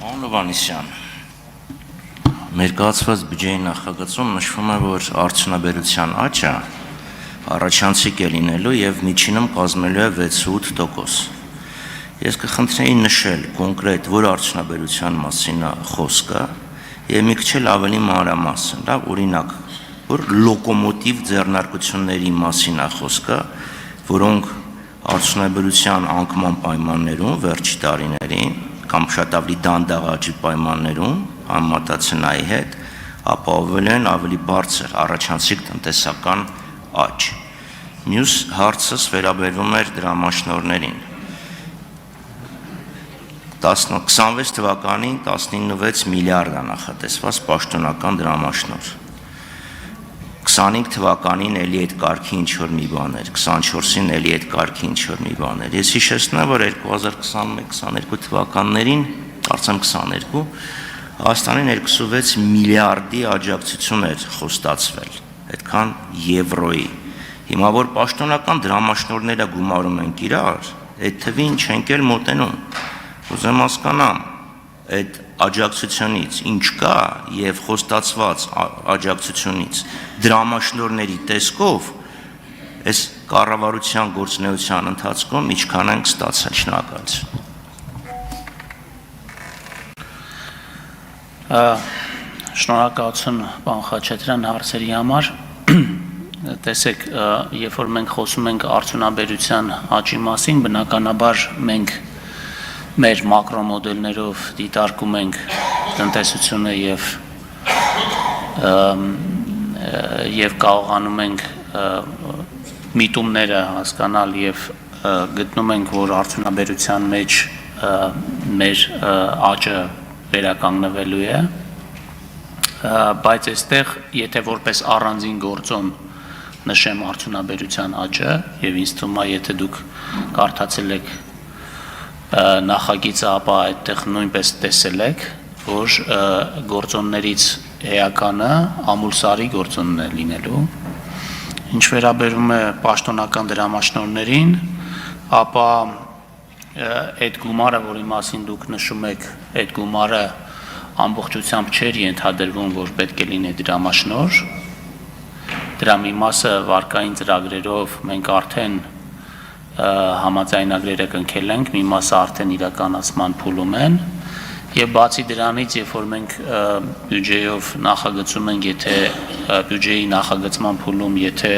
Պարոն Հովհաննիսյան, ներկայացված բյուջեի նախագծում նշվում է, որ արդյունաբերության աճը առաջանցիկ է լինելու եւ միջինում կազմելու է 6-8%։ Ես կխնդրեի նշել կոնկրետ, որ արդյունաբերության մասին է խոսքը եւ մի քիչ ավելի մանրամասն, լավ, օրինակ, որ լոկոմոտիվ ձեռնարկությունների մասին է խոսքը, որոնք արդյունաբերության անկման պայմաններում վերջի տարիներին կամ շատ ավելի դանդաղ աճի պայմաններում համեմատացնայի հետ ապահովել են ավելի բարձր առաջանցիկ տնտեսական աճ։ Մյուս հարցս վերաբերվում էր դրամաշնորհներին։ 26 թվականին 19.6 միլիարդ է նախատեսված պաշտոնական դրամաշնորհ։ 25 թվականին էլի այդ կարգի ինչ-որ մի բան էր, 24-ին էլի այդ կարգի ինչ-որ մի բան էր։ Ես հիշեցնում եմ, որ 2021-22 թվականներին, կարծեմ 22, Հայաստանին 26 միլիարդի աջակցություն էր խոստացվել, այդքան եվրոյի։ Հիմա որ պաշտոնական դրամաշնորհները գումարում ենք իրար, այդ թվին չենք էլ մոտենում։ Ուզեմ հասկանամ, այդ աջակցությունից ինչ կա եւ խոստացված աջակցությունից դրամաշնորհների տեսքով այս կառավարության գործունեության ընթացքում ինչքան ենք ստացել։ Շնորհակալություն։ Շնորհակալություն պարոն Խաչատրյան հարցերի համար։ Տեսեք, երբ որ մենք խոսում ենք արդյունաբերության աճի մասին, բնականաբար մենք մեր մակրոմոդելներով դիտարկում ենք տնտեսությունը եւ կարողանում ենք միտումները հասկանալ եւ գտնում ենք, որ արդյունաբերության մեջ մեր աճը վերականգնվելու է, բայց այստեղ եթե որպես առանձին գործոն նշեմ արդյունաբերության աճը եւ ինձ թվում է, եթե դուք կարդացել եք նախագիծը, ապա այդտեղ նույնպես տեսել եք, որ գործոններից էականը ամուլսարի գործոնն է լինելու։ Ինչ վերաբերում է պաշտոնական դրամաշնորհներին, ապա այդ գումարը, որի մասին դուք նշում եք, այդ գումարը ամբողջությամբ չէր ենթադրվում, որ պետք է լինի դրամաշնորհ։ Դրա մի մասը վարկային ծրագրերով մենք արդեն համաձայնագրերը կնքել ենք, մի մասը արդեն իրականացման փուլում են, եւ բացի դրանից, երբ որ մենք բյուջեով նախագծում ենք, եթե բյուջեի նախագծման փուլում, եթե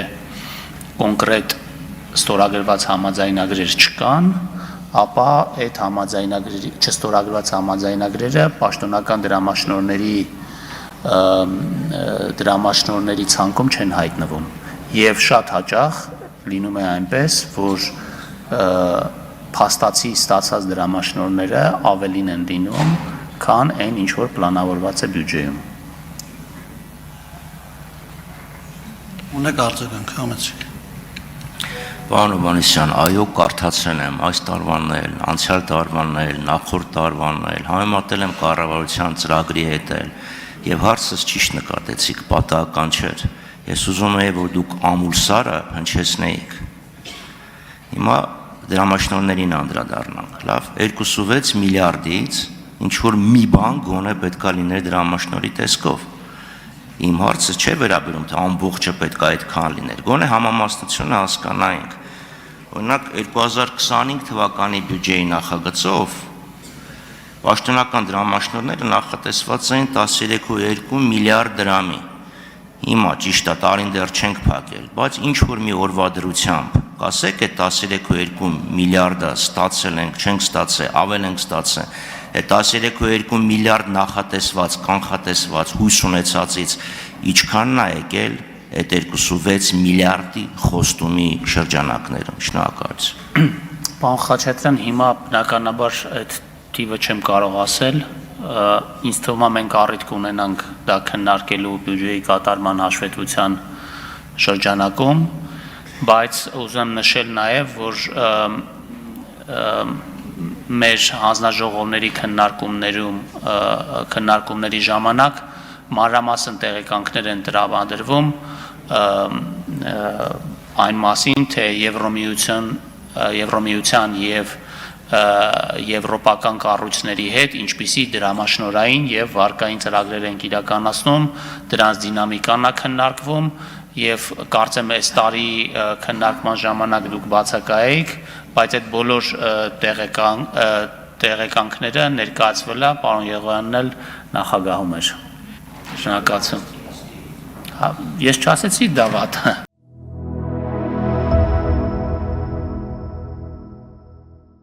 կոնկրետ ստորագրված համաձայնագրեր չկան, ապա այդ համաձայնագրերի չստորագրված համաձայնագրերը պաշտոնական դրամաշնորհների ցանկում չեն հայտնվում, եւ շատ հաճախ լինում է այնպես, որ փաստացի ստացած դրամաշնորհները ավելին են լինում, քան այն ինչ որ պլանավորված է բյուջեում։ Ունեք արձագանք, համեցեք։ Պարոն Հովհաննիսյան, այո, կարդացել եմ այս տարվանն էլ, անցյալ տարվանն էլ, նախորդ տարվանն էլ, համեմատել եմ կառավարության ծրագրի հետ էլ, եւ հարցս ճիշտ նկատեցիք, պատահական չէր։ Ես ուզում եի, որ դուք ամուլսարը հնչեցնեիք։ Հիմա դրամաշնորհներին անդրադառնանք, լավ, 2.6 միլիարդից ինչ որ մի բան գոնե պետքա լիներ դրամաշնորհի տեսքով։ Իմ հարցը չէ վերաբերում, թե ամբողջը պետք է այդքան լիներ, գոնե համամասնությունը հասկանայինք։ Օրինակ 2025 թվականի բյուջեի նախագծով պաշտոնական դրամաշնորհները նախատեսված էին 13.2 միլիարդ դրամի։ Հիմա ճիշտ է, տարին դեռ չենք փակել, բայց ինչ որ մի օրվա դրությամբ կասեք այդ 13.2 միլիարդը ստացել ենք, չենք ստացել, ավել ենք ստացել։ Այդ 13.2 միլիարդ նախատեսված, կանխատեսված, հույս ունեցածից ինչքանն է եկել այդ 2.6 միլիարդի խոստումի շրջանակներում։ Շնորհակալություն։ Պարոն Խաչատրյան, հիմա բնականաբար այդ թիվը չեմ կարող ասել, ինձ թվում է մենք առիթ կունենանք դա քննարկելու բյուջեի կատարման հաշվետվության շրջանակում, բայց ուզում նշել նաև, որ մեր հանձնաժողովների քննարկումների ժամանակ մանրամասն տեղեկանքներ են տրամադրվում այն մասին, թե Եվրոմիության եւ եվրոպական կառույցների հետ, ինչպիսի դրամաշնորհային եւ վարկային ծրագրեր են իրականացնում, դրանց դինամիկան է քննարկվում եւ կարծեմ այս տարի քննարկման ժամանակ դուք բացակայեք, բայց այդ բոլոր տեղեկանքները ներկայացվել է, պարոն Եղոյանն էլ նախագահում էր։ Շնորհակալություն։ Ես չասեցի դա վատ։